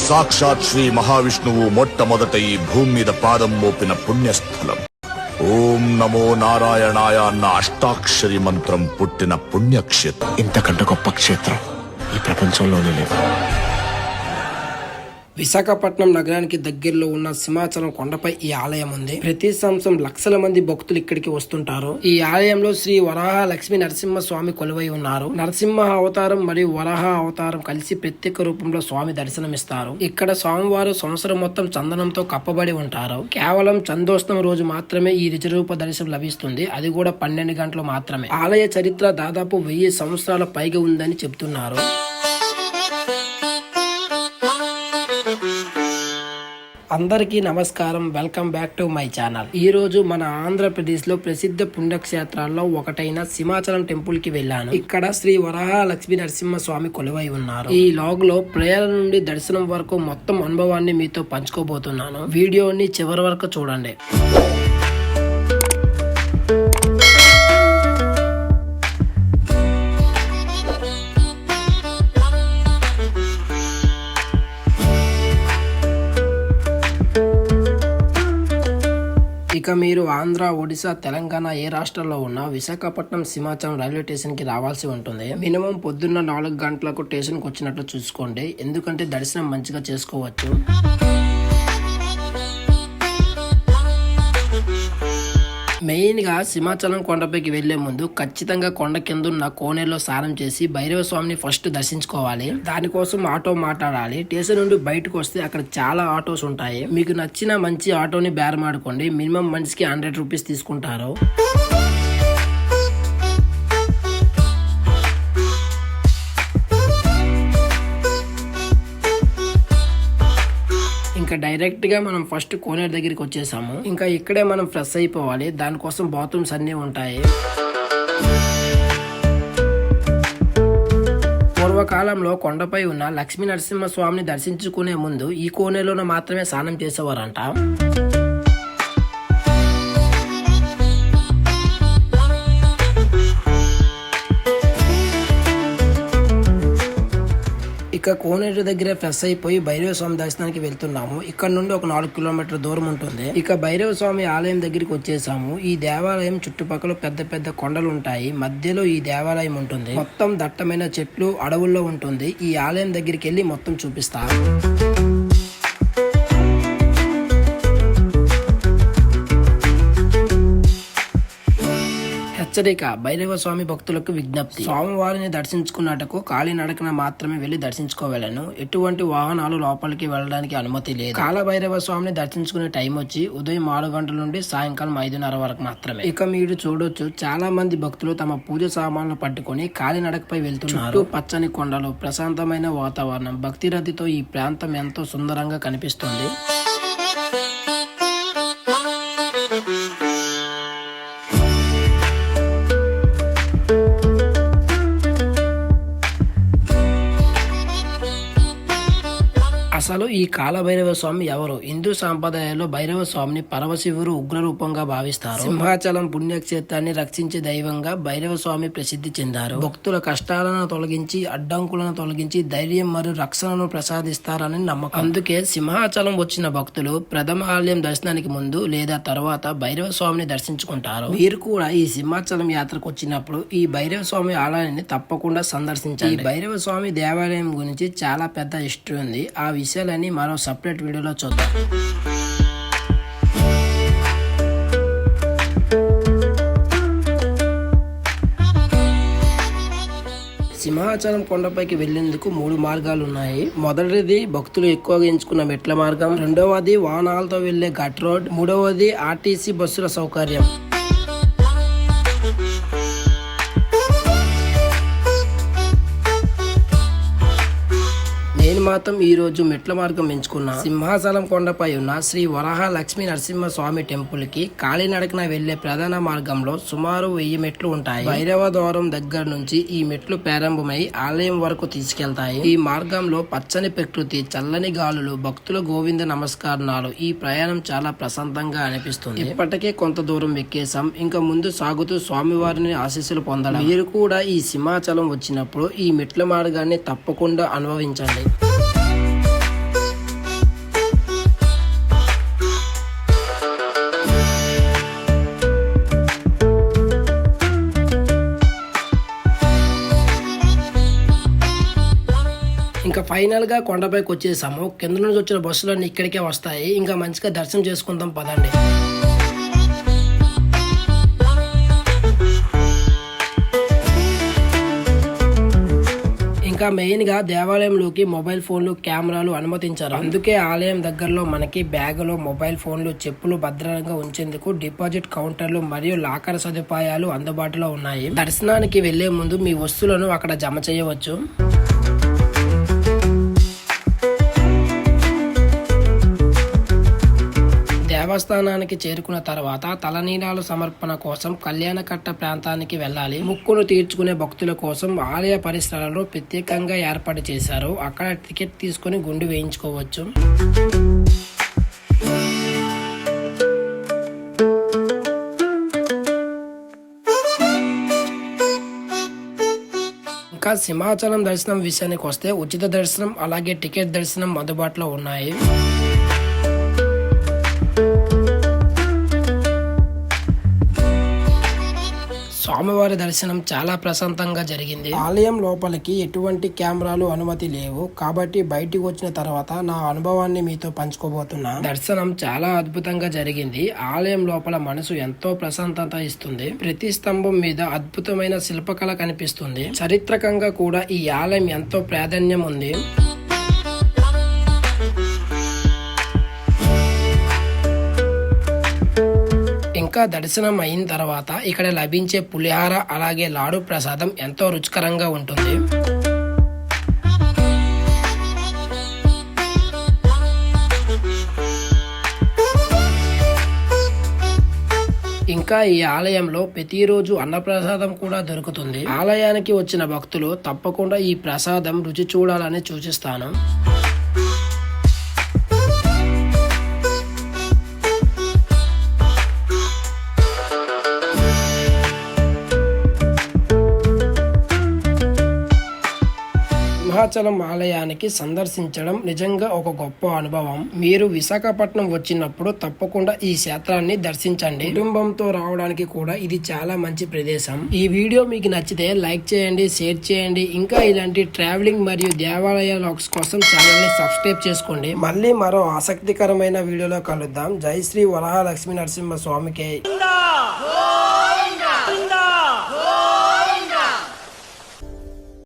సాక్షాత్ శ్రీ మహావిష్ణువు మొట్టమొదట ఈ భూమి మీద పాదం మోపిన పుణ్యస్థలం. ఓం నమో నారాయణాయ అన్న అష్టాక్షరి మంత్రం పుట్టిన పుణ్యక్షేత్రం. ఇంతకంటే గొప్ప క్షేత్రం ఈ ప్రపంచంలోనే లేదు. విశాఖపట్నం నగరానికి దగ్గరలో ఉన్న సింహాచలం కొండపై ఈ ఆలయం ఉంది. ప్రతి సంవత్సరం లక్షల మంది భక్తులు ఇక్కడికి వస్తుంటారు. ఈ ఆలయంలో శ్రీ వరాహ లక్ష్మీ నరసింహ స్వామి కొలువై ఉన్నారు. నరసింహ అవతారం మరియు వరాహ అవతారం కలిసి ప్రత్యేక రూపంలో స్వామి దర్శనమిస్తారు. ఇక్కడ స్వామివారు సంవత్సరం మొత్తం చందనంతో కప్పబడి ఉంటారు. కేవలం చందోష్ణం రోజు మాత్రమే ఈ నిజరూప దర్శనం లభిస్తుంది. అది కూడా 12 గంటలు మాత్రమే. ఆలయ చరిత్ర దాదాపు 1000 సంవత్సరాల పైగా ఉందని చెప్తున్నారు. అందరికీ నమస్కారం. Welcome back to my channel. ఈ రోజు మన ఆంధ్రప్రదేశ్ లో ప్రసిద్ధ పుణ్యక్షేత్రాల్లో ఒకటైన సింహాచలం టెంపుల్ కి వెళ్ళాను. ఇక్కడ శ్రీ వరాహ లక్ష్మీ నరసింహ స్వామి కొలువై ఉన్నారు. ఈ లాగ్ లో ప్రేయర్ నుండి దర్శనం వరకు మొత్తం అనుభవాన్ని మీతో పంచుకోబోతున్నాను. వీడియోని చివరి వరకు చూడండి. ఇక మీరు ఆంధ్ర, ఒడిశా, తెలంగాణ ఏ రాష్ట్రంలో ఉన్నా విశాఖపట్నం సింహాచలం రైల్వే స్టేషన్ కి రావాల్సి ఉంటుంది. మినిమం పొద్దున్న 4 గంటలకు స్టేషన్ కు వచ్చినట్లు చూసుకోండి. ఎందుకంటే దర్శనం మంచిగా చేసుకోవచ్చు. మెయిన్ గా సింహాచలం కొండపైకి వెళ్లే ముందు ఖచ్చితంగా కొండ కింద ఉన్న కోనేరులో స్నానం చేసి భైరవ స్వామిని ఫస్ట్ దర్శించుకోవాలి. దానికోసం ఆటో మాట్లాడాలి. స్టేషన్ నుండి బయటకు వస్తే అక్కడ చాలా ఆటోస్ ఉంటాయి. మీకు నచ్చిన మంచి ఆటోని బేరమాడుకోండి. మినిమం మనిషికి 100 రూపీస్ తీసుకుంటారు. ఇంకా డైరెక్ట్ గా మనం ఫస్ట్ కోనేరు దగ్గరికి వచ్చేసాము. ఇంకా ఇక్కడే మనం ఫ్రెష్ అయిపోవాలి. దానికోసం బాత్రూమ్స్ అన్ని ఉంటాయి. పూర్వకాలంలో కొండపై ఉన్న లక్ష్మీ నరసింహ స్వామిని దర్శించుకునే ముందు ఈ కోనేరులో మాత్రమే స్నానం చేసేవారంట. ఇక కోనేరు దగ్గర ఫ్రెష్ అయిపోయి భైరవ స్వామి దర్శనానికి వెళ్తున్నాము. ఇక్కడ నుండి ఒక 4 కిలోమీటర్ల దూరం ఉంటుంది. ఇక భైరవ స్వామి ఆలయం దగ్గరికి వచ్చేసాము. ఈ దేవాలయం చుట్టుపక్కల పెద్ద పెద్ద కొండలు ఉంటాయి. మధ్యలో ఈ దేవాలయం ఉంటుంది. మొత్తం దట్టమైన చెట్లు, అడవుల్లో ఉంటుంది. ఈ ఆలయం దగ్గరికి వెళ్ళి మొత్తం చూపిస్తా. హెచ్చరిక: భైరవ స్వామి భక్తులకు విజ్ఞప్తి. స్వామివారిని దర్శించుకున్నట్టుకు కాలినడకన మాత్రమే వెళ్లి దర్శించుకోవాలను. ఎటువంటి వాహనాలు లోపలికి వెళ్ళడానికి అనుమతి లేదు. కాల భైరవ స్వామిని దర్శించుకునే టైం వచ్చి ఉదయం 6 గంటల నుండి సాయంకాలం 5:30 వరకు మాత్రమే. ఇక మీరు చూడొచ్చు, చాలా మంది భక్తులు తమ పూజ సామాన్లు పట్టుకుని కాలినడకపై వెళ్తున్నారు. పచ్చని కొండలు, ప్రశాంతమైన వాతావరణం, భక్తి రతితో ఈ ప్రాంతం ఎంతో సుందరంగా కనిపిస్తుంది. అసలు ఈ కాలభైరవ స్వామి ఎవరు? హిందూ సాంప్రదాయాల్లో భైరవ స్వామిని పరమశివుడు ఉగ్ర రూపంగా భావిస్తారు. సింహాచలం పుణ్యక్షేత్రాన్ని రక్షించే దైవంగా భైరవ స్వామి ప్రసిద్ధి చెందారు. భక్తుల కష్టాలను తొలగించి, అడ్డంకులను తొలగించి ధైర్యం మరియు రక్షణను ప్రసాదిస్తారని నమ్మకం. అందుకే సింహాచలం వచ్చిన భక్తులు ప్రథమ ఆలయం దర్శనానికి ముందు లేదా తర్వాత భైరవ స్వామిని దర్శించుకుంటారు. మీరు కూడా ఈ సింహాచలం యాత్రకు వచ్చినప్పుడు ఈ భైరవ స్వామి ఆలయాన్ని తప్పకుండా సందర్శించండి. ఈ భైరవ స్వామి దేవాలయం గురించి చాలా పెద్ద హిస్టరీ ఉంది. ఆ విషయాలని మరో సపరేట్ వీడియోలో చూద్దాం. సింహాచలం కొండపైకి వెళ్లేందుకు 3 మార్గాలు ఉన్నాయి. మొదటిది భక్తులు ఎక్కువగా ఎంచుకున్న మెట్ల మార్గం, రెండవది వాహనాలతో వెళ్లే ఘట్ రోడ్, మూడవది ఆర్టీసీ బస్సుల సౌకర్యం. నేను మాత్రం ఈ రోజు మెట్ల మార్గం ఎంచుకున్నా. సింహాచలం కొండపై ఉన్న శ్రీ వరాహ లక్ష్మీ నరసింహ స్వామి టెంపుల్ కి కాలినడకన వెళ్లే ప్రధాన మార్గంలో సుమారు 1000 మెట్లు ఉంటాయి. భైరవ ద్వారం దగ్గర నుంచి ఈ మెట్లు ప్రారంభమై ఆలయం వరకు తీసుకెళ్తాయి. ఈ మార్గంలో పచ్చని ప్రకృతి, చల్లని గాలులు, భక్తుల గోవింద నమస్కారాలు. ఈ ప్రయాణం చాలా ప్రశాంతంగా అనిపిస్తుంది. ఇప్పటికే కొంత దూరం ఎక్కేసాం. ఇంకా ముందు సాగుతూ స్వామివారిని ఆశీస్సులు పొందడం. మీరు కూడా ఈ సింహాచలం వచ్చినప్పుడు ఈ మెట్ల మార్గాన్ని తప్పకుండా అనుభవించండి. ఫైనల్ గా కొండపైకి వచ్చేసాము. కింద నుంచి వచ్చిన బస్సులన్నీ ఇక్కడికే వస్తాయి. ఇంకా మంచిగా దర్శనం చేసుకుందాం పదండి. ఇంకా మెయిన్ గా దేవాలయంలోకి మొబైల్ ఫోన్లు కెమెరాలు అనుమతించారు. అందుకే ఆలయం దగ్గరలో మనకి బ్యాగులు, మొబైల్ ఫోన్లు, చెప్పులు భద్రంగా ఉంచేందుకు డిపాజిట్ కౌంటర్లు మరియు లాకర్ సదుపాయాలు అందుబాటులో ఉన్నాయి. దర్శనానికి వెళ్లే ముందు మీ వస్తువులను అక్కడ జమ చేయవచ్చు. దేవస్థానానికి చేరుకున్న తర్వాత తలనీలాలు సమర్పణ కోసం కళ్యాణకట్ట ప్రాంతానికి వెళ్ళాలి. ముక్కును తీర్చుకునే భక్తుల కోసం ఆలయ పరిసరాలలో ప్రత్యేకంగా ఏర్పాటు చేశారు. అక్కడ టికెట్ తీసుకుని గుండు వేయించుకోవచ్చు. ఇంకా సింహాచలం దర్శనం విషయానికి వస్తే ఉచిత దర్శనం అలాగే టికెట్ దర్శనం అందుబాటులో ఉన్నాయి. స్వామివారి దర్శనం చాలా ప్రశాంతంగా జరిగింది. ఆలయం లోపలికి ఎటువంటి కెమెరాలు అనుమతి లేవు కాబట్టి బయటికి వచ్చిన తర్వాత నా అనుభవాన్ని మీతో పంచుకోబోతున్నా. దర్శనం చాలా అద్భుతంగా జరిగింది. ఆలయం లోపల మనసు ఎంతో ప్రశాంతత ఇస్తుంది. ప్రతి స్తంభం మీద అద్భుతమైన శిల్పకళ కనిపిస్తుంది. చారిత్రకంగా కూడా ఈ ఆలయం ఎంతో ప్రాధాన్యం ఉంది. ఇంకా దర్శనం అయిన తర్వాత ఇక్కడ లభించే పులిహార అలాగే లాడు ప్రసాదం ఎంతో రుచికరంగా ఉంటుంది. ఇంకా ఈ ఆలయంలో ప్రతిరోజు అన్నప్రసాదం కూడా దొరుకుతుంది. ఆలయానికి వచ్చిన భక్తులు తప్పకుండా ఈ ప్రసాదం రుచి చూడాలని సూచిస్తాను. సింహాచలం ఆలయానికి సందర్శించడం నిజంగా ఒక గొప్ప అనుభవం. మీరు విశాఖపట్నం వచ్చినప్పుడు తప్పకుండా ఈ క్షేత్రాన్ని దర్శించండి. కుటుంబంతో రావడానికి కూడా ఇది చాలా మంచి ప్రదేశం. ఈ వీడియో మీకు నచ్చితే లైక్ చేయండి, షేర్ చేయండి. ఇంకా ఇలాంటి ట్రావెలింగ్ మరియు దేవాలయ వ్లాగ్స్ కోసం ఛానల్ ని సబ్స్క్రైబ్ చేసుకోండి. మళ్ళీ మరో ఆసక్తికరమైన వీడియోలో కలుద్దాం. జై శ్రీ వరాహ లక్ష్మీ నరసింహ స్వామికి.